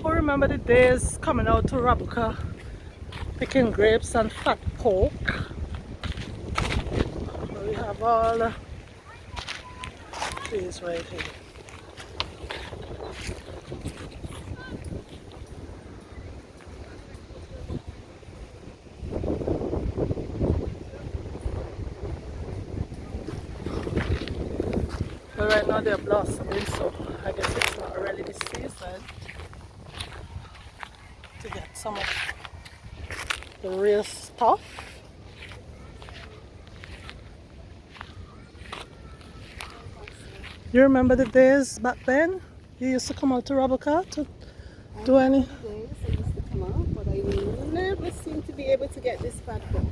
who remember the days coming out to Rabacca, picking grapes and fat pork. We have all the trees right here. But right now they're blossoming, so I guess it's not really the season to get some of the real stuff. You remember the days back then? You used to come out to Rabacca to do any? Days I used to come out, but I never seem to be able to get this fat pork.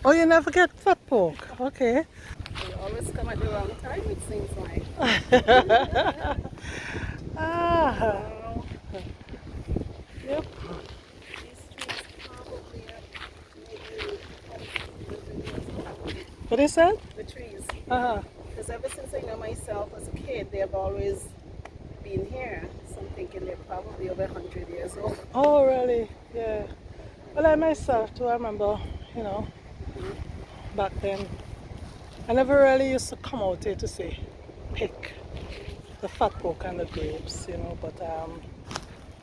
Oh, you never get fat pork? Okay. They always come at the wrong time, it seems like. Ah. Yep. These trees probably are maybe What is that? the trees. Uh-huh. Because ever since I know myself as a kid, they've always been here. So I'm thinking they're probably over 100 years old. Oh, really? Yeah. Well, I myself too, I remember, you know, back then. I never really used to come out here to say, pick the fat pork and the grapes, you know, but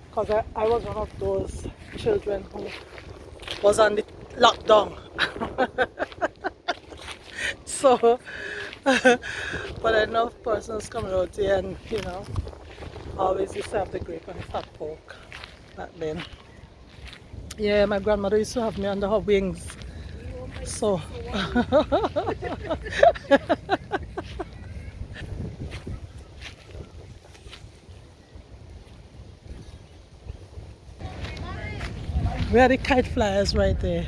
because I was one of those children who was on the lockdown. So, but enough persons coming out here and, you know, always used to have the grape and fat pork back then. Yeah, my grandmother used to have me under her wings. So, we are the kite flyers right there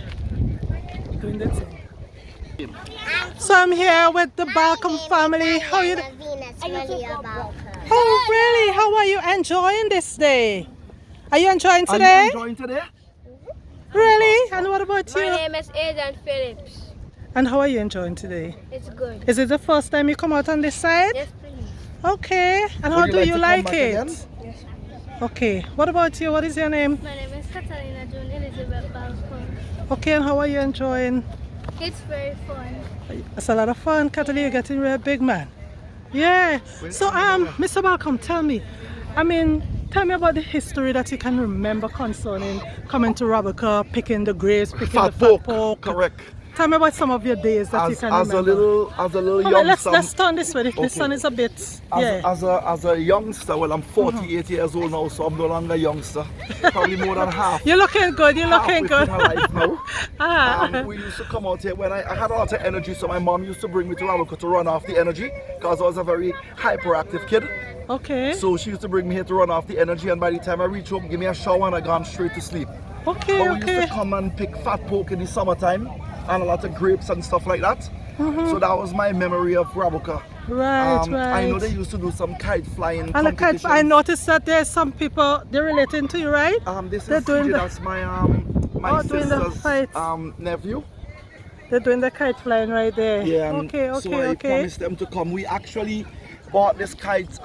doing the thing. So I'm here with the Balcom family. How are you? Oh, really? How are you enjoying this day? Are you enjoying today? Are you enjoying today? Really? And what about you? My name is Aidan Phillips. And how are you enjoying today? It's good. Is it the first time you come out on this side? Yes, please. Okay. And how Would do like you to come like back it? again? Yes. Okay. What about you? What is your name? My name is Catalina June Elizabeth Balcom. Okay. And how are you enjoying? It's very fun. It's a lot of fun. Catalina, you're getting real big, man. Yeah. So, Mr. Balcom, tell me. Tell me about the history that you can remember concerning coming to Rabacca, picking the grapes, picking the fat pork. Correct. Tell me about some of your days that you can As a remember. little Come on, youngster. let's turn this way. The Okay. sun is a bit. As a youngster, well, I'm 48 years old now, so I'm no longer a youngster. Probably more than half. You're looking good. You're halfway looking good. through my life now. Ah. We used to come out here when I had a lot of energy, so my mom used to bring me to Rabacca to run off the energy because I was a very hyperactive kid. Okay. So she used to bring me here to run off the energy, and by the time I reach home, give me a shower and I gone straight to sleep. Okay. But we Okay. used to come and pick fat pork in the summertime and a lot of grapes and stuff like that. So that was my memory of Rabacca. Right. I know Right. they used to do some kite flying And the kite, competitions. I noticed that there's some people they're relating to you, right? This They're is doing CJ, the- that's my Oh, doing the sister's fights. nephew. They're doing the kite flying right there. Yeah. Okay. So Okay. I Okay. promised them to come. We actually bought this kite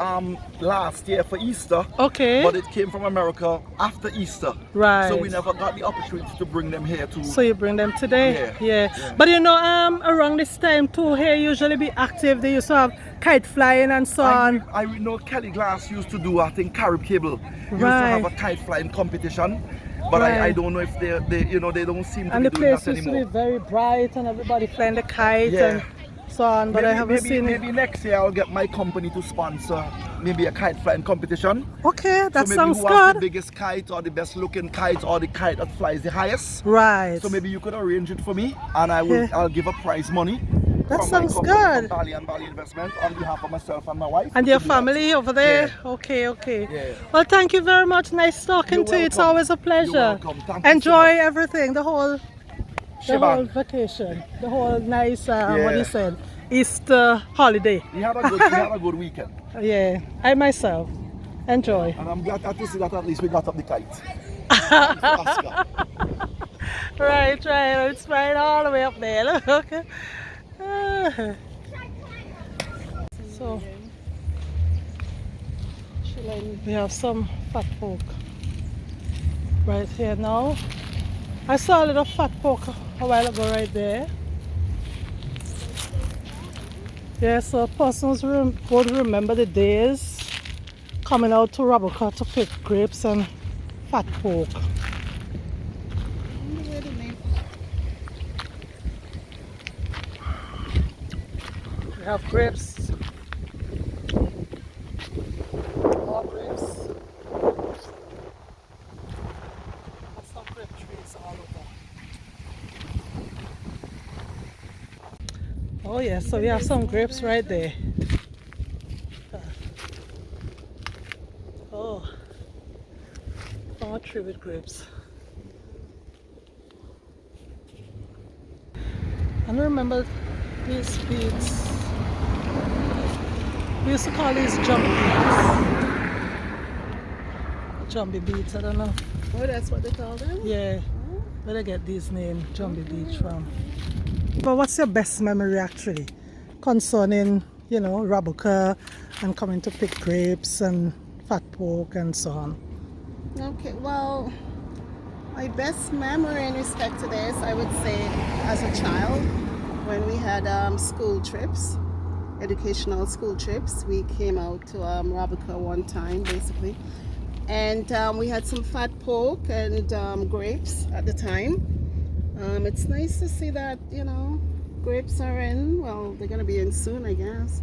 last year for Easter. Okay. But it came from America after Easter. Right. So we never got the opportunity to bring them here to. So you bring them today? Yeah. But you know, around this time too, here usually be active. They used to have kite flying and so on. I know Kelly Glass used to do, I think, Carib Cable. Used to Right. have a kite flying competition. But Right. I don't know if they don't seem to And be the doing place that used to anymore. be very bright and everybody flying the kite Yeah. and so on. But I haven't seen it. Maybe next year I'll get my company to sponsor maybe a kite flying competition. Okay, that so maybe sounds who has the good. biggest kite or the best looking kite or the kite that flies the highest. Right. So maybe you could arrange it for me and I'll give a prize money. That from my sounds company, good. From Bali and Bali Investment on behalf of myself and my wife. And your to do that. family over there? Yeah. Okay, okay. Yeah. Well, thank you very much. Nice talking You're to you. It's welcome. always a pleasure. You're welcome. Thank you so Enjoy much. everything, the whole Shebang. vacation, the whole nice, what Yeah. you said, Easter holiday. We had a good weekend. Yeah, I myself enjoy. And I'm glad to see that at least we got up the kite. Oscar. Right, it's right all the way up there. Look, okay. So we have some fat pork right here now. I saw a little fat pork a while ago right there. Yeah, so persons would remember the days coming out to Rabacca to pick grapes and fat pork. We have grapes. More grapes. There's some grape trees all over. Oh yeah, so we have some grapes right there. Oh, a tree with grapes. And remember these beads. We used to call these jumpy beads. Jumpy beads, I don't know. Oh, that's what they call them? Yeah, where they get these names, jumpy beads from. But what's your best memory actually concerning, you know, Rabacca and coming to pick grapes and fat pork and so on? Okay, well, my best memory in respect to this, I would say, as a child, when we had school trips, educational school trips, we came out to Rabacca one time, basically, and we had some fat pork and grapes at the time. It's nice to see that, you know, grapes are in. Well, they're gonna be in soon, I guess.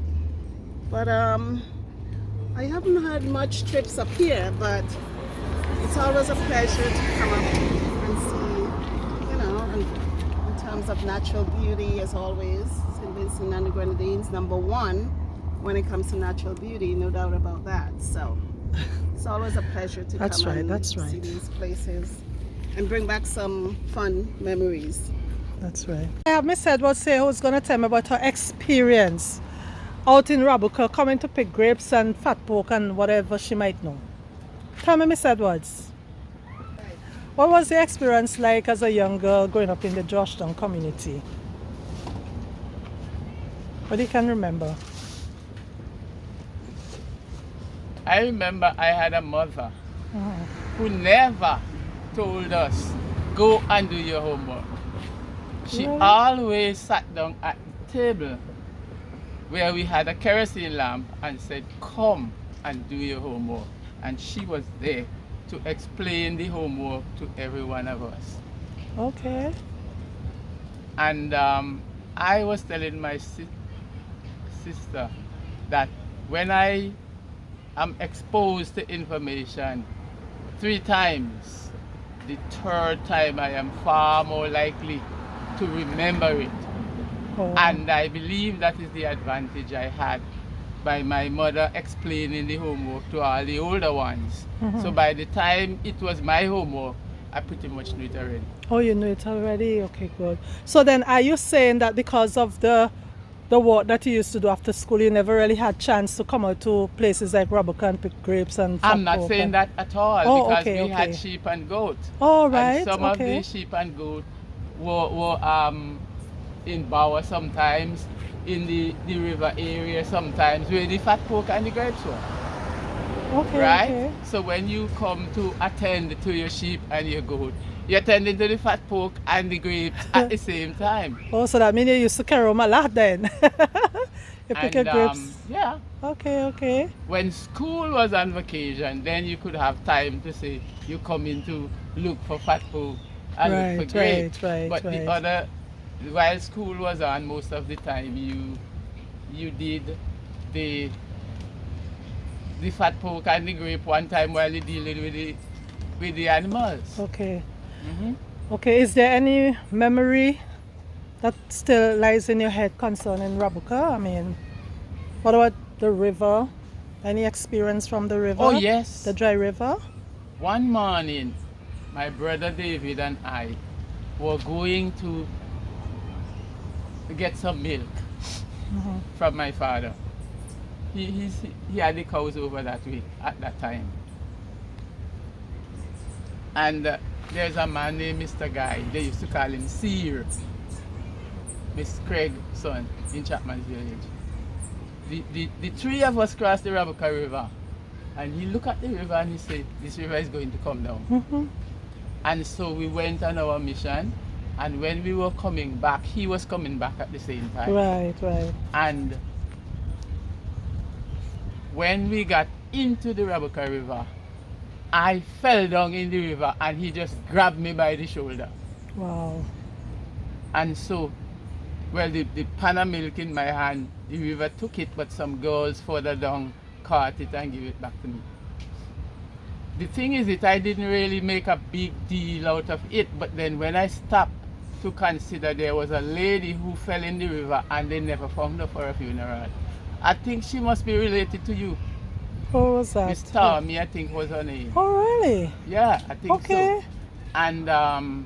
But I haven't had much trips up here, but it's always a pleasure to come up and see, you know, and in terms of natural beauty, as always, St. Vincent and the Grenadines, #1 when it comes to natural beauty, no doubt about that. So it's always a pleasure to come and see these places and bring back some fun memories. That's right. I have Miss Edwards here who's going to tell me about her experience out in Rabacca coming to pick grapes and fat pork and whatever she might know. Tell me, Miss Edwards, what was the experience like as a young girl growing up in the Georgetown community? What do you can remember? I remember I had a mother who never told us, go and do your homework. She always sat down at the table where we had a kerosene lamp and said, come and do your homework. And she was there to explain the homework to every one of us. Okay. And I was telling my sister that when I am exposed to information 3 times, the 3rd time I am far more likely to remember it. Oh. And I believe that is the advantage I had by my mother explaining the homework to all the older ones. So by the time it was my homework, I pretty much knew it already. Oh, you knew it already? Okay, good. So then are you saying that because of the work that you used to do after school, you never really had chance to come out to places like Rabacca and pick grapes and fat I'm not pork saying that at all, because we had sheep and goat. Oh, right. And some of the sheep and goat were in Bower sometimes, in the river area sometimes, where the fat pork and the grapes were. Okay, right? okay. So when you come to attend to your sheep and your goat, you're attending to the fat pork and the grapes at the same time. Oh, so that means you used to carry home a lot then. You pick your grapes. Yeah. Okay, okay. When school was on vacation, then you could have time to say you come in to look for fat pork and look for grapes. But the other, while school was on, most of the time you did the fat pork and the grape one time while you're dealing with the animals. Okay. Okay, is there any memory that still lies in your head concerning Rabacca? I mean, what about the river? Any experience from the river? Oh, yes. The dry river? One morning, my brother David and I were going to get some milk from my father. He had the cows over that way at that time. And there's a man named Mr. Guy. They used to call him Seer. Miss Craig's son in Chapman's village. The 3 of us crossed the Rabacca River, and he looked at the river and he said, this river is going to come down. And so we went on our mission, and when we were coming back, he was coming back at the same time. Right. And when we got into the Rabacca River, I fell down in the river and he just grabbed me by the shoulder. Wow. And so, well, the pan of milk in my hand, the river took it, but some girls further down caught it and gave it back to me. The thing is that I didn't really make a big deal out of it, but then when I stopped to consider, there was a lady who fell in the river and they never found her for a funeral. I think she must be related to you. What was that? Miss Tommy, I think was her name. Oh, really? Yeah, I think Okay. so. And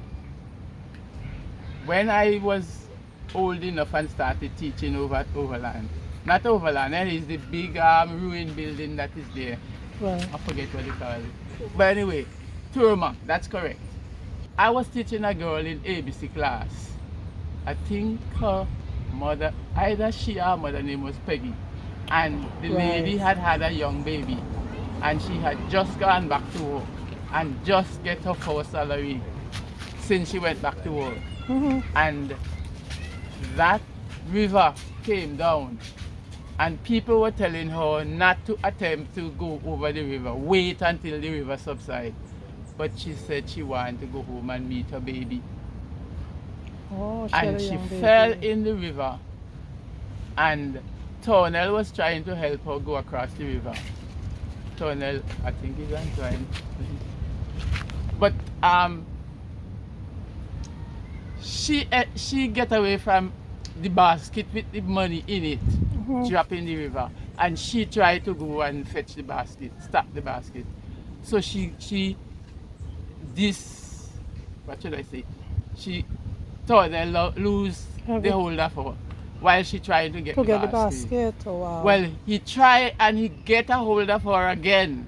when I was old enough and started teaching over at Overland, not Overland, it is the big ruined building that is there. Right. I forget what they call it. But anyway, Turma, that's correct. I was teaching a girl in ABC class. I think her mother, either she or her mother name was Peggy. And the lady had a young baby. And she had just gone back to work and just get her first salary since she went back to work. And that river came down. And people were telling her not to attempt to go over the river, wait until the river subsides. But she said she wanted to go home and meet her baby. Oh, And she fell in the river. And Tornell was trying to help her go across the river. Tornell, I think he's trying. But she get away from the basket with the money in it, drop in the river, and she tried to go and fetch the basket, stop the basket. So what should I say? She Tornell lose the hold of her while she tried to get the basket. Oh, wow. Well, he tried and he get a hold of her again,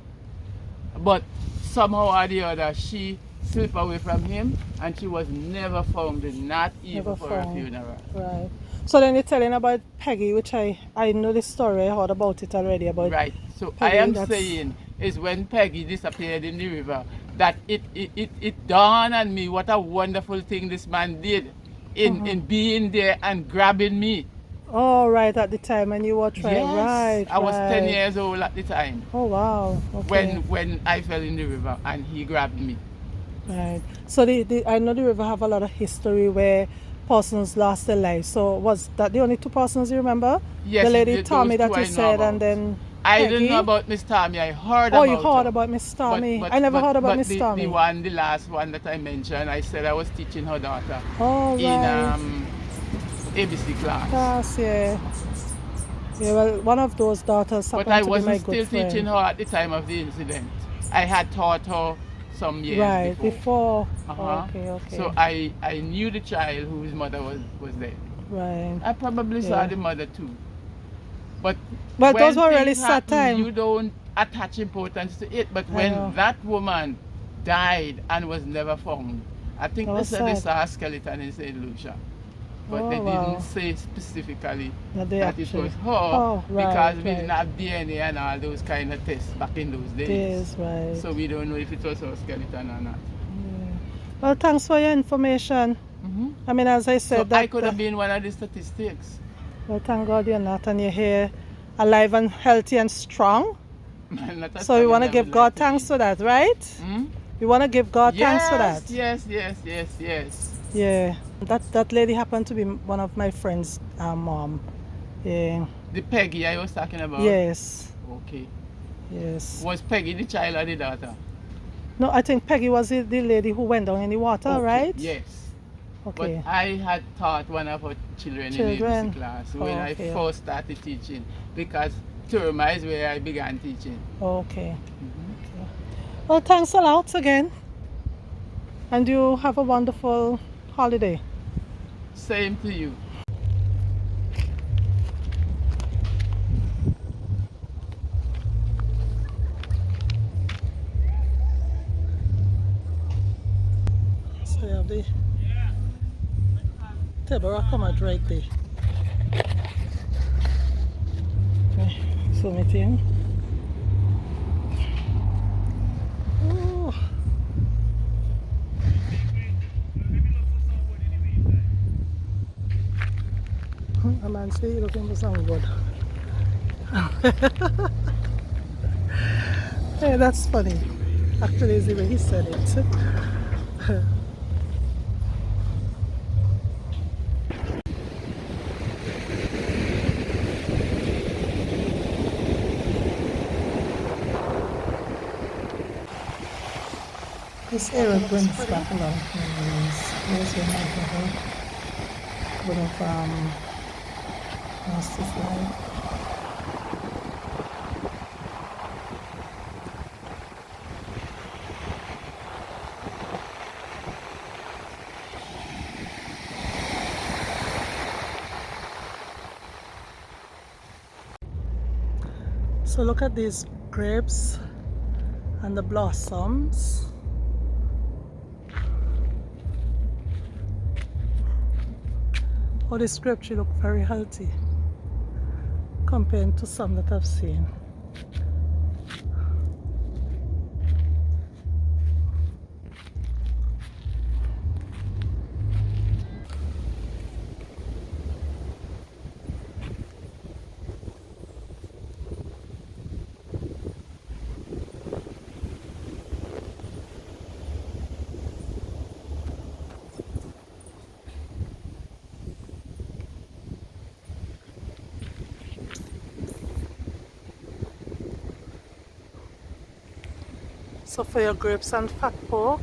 but somehow or the other she slipped away from him and she was never found, not even Never for a found. funeral. Right. So then you're telling about Peggy, which I know the story, I heard about it already. About Right. So Peggy, I am that's- saying is when Peggy disappeared in the river, that it dawned on me what a wonderful thing this man did in being there and grabbing me. Oh, right, at the time when you were trying. Yes, Right. I was 10 right. years old at the time Oh, wow. Okay. when I fell in the river and he grabbed me. Right. So I know the river have a lot of history where persons lost their lives. So was that the only two persons you remember? Yes, the lady those Tommy two that I you know said, about. and then I Peggy? didn't know about Miss Tommy. I heard Oh, about you heard her. about Miss Tommy. But- I never but- heard about but Miss Tommy. The last one that I mentioned, I said I was teaching her daughter Oh, in right. ABC class. Class, yeah. Yeah, well, one of those daughters But happened I to be my wasn't good still teaching friend. her at the time of the incident. I had taught her some years Right, before. Uh-huh. Okay. So I knew the child whose mother was there. Right. I probably saw Yeah. the mother too. But But when those were really things sad happen, time. you don't attach importance to it. But I when know. that woman died and was never found, I think That they was said they sad. saw a skeleton in St. Lucia. But Oh, they wow. didn't say specifically That they that it actually- was her Oh, right, because we right. didn't have DNA and all those kind of tests back in those days. Days, right. So we don't know if it was her skeleton or not. Well, thanks for your information. I mean, as I said, So that I could have been one of the statistics. well, thank God you're not, and you're here alive and healthy and strong. Not as So we strong want to as I give would God like to thanks be. for that, right? Hmm? We want to give God thanks for that. Yes. Yeah. That lady happened to be one of my friend's mom. Yeah. The Peggy I was talking about? Yes. Okay. Yes. Was Peggy the child or the daughter? No, I think Peggy was the lady who went down in the water, Okay, right? Yes. Okay. But I had taught one of her children in Children. ABC class when I Okay. first started teaching, because Turma is where I began teaching. Okay. Well, thanks a lot again. And you have a wonderful holiday. Same to you. So you have the table come out right there. Okay, zoom it in. Oh. man say you're looking for some wood. Hey, that's funny. Actually, it's the way he said it. This area brings back a lot of memories. Here's where my brother would have lost his life. So look at these grapes and the blossoms. Oh, this grape tree look very healthy compared to some that I've seen. So for your grapes and fat pork,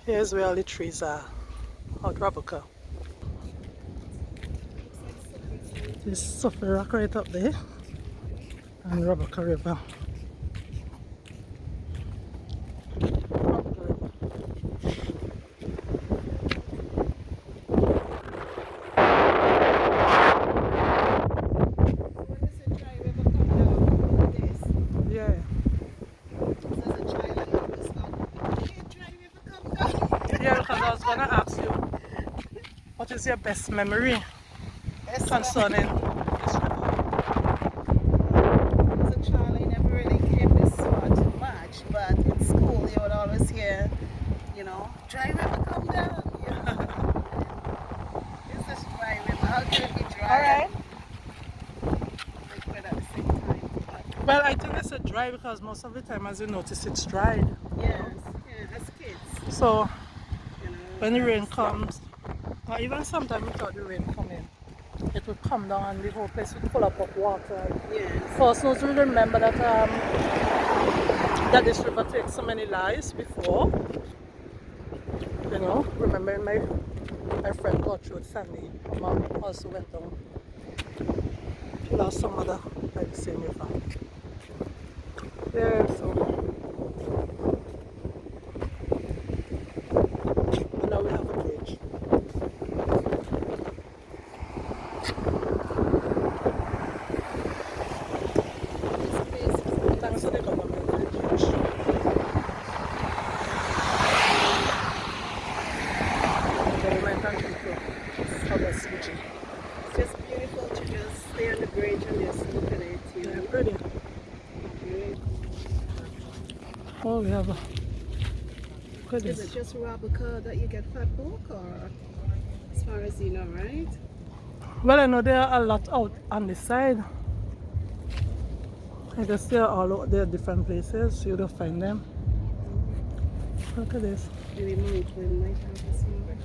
here's where all the trees are, out Rabacca. There's Suffer Rock right up there, and Rabacca River. Yeah. Yeah, because I was gonna ask you, what is your best memory concerning this river? As a child, I never really came this far too much, but in school, you would always hear, you know, dry river come down. You know? It's a dry river. How can it be dry? All right. Liquid at the same time. Well, I think it's a dry because most of the time, as you notice, it's dried. Yes, yeah, as kids. So You know, when the rain comes, or even sometimes without the rain coming, it would come down and the whole place would full up of water. yes. Persons will remember that that this river takes so many lives before. You know, remembering my friend got through Sandy. My mom also went down. She lost some mother by the same river. Yeah, so and now we have a bridge. Thanks to the government for the bridge. The government and people have us bridge. It's just beautiful to just stay on the bridge and just look at it, you Yeah, know. pretty. Really. Oh, we have a look at Is this. it just Rabacca that you get fat pork, or as far as you know, right? Well, I know there are a lot out on the side. I guess they are all out there, different places. You don't find them. Look at this. Maybe Monkland might have this one.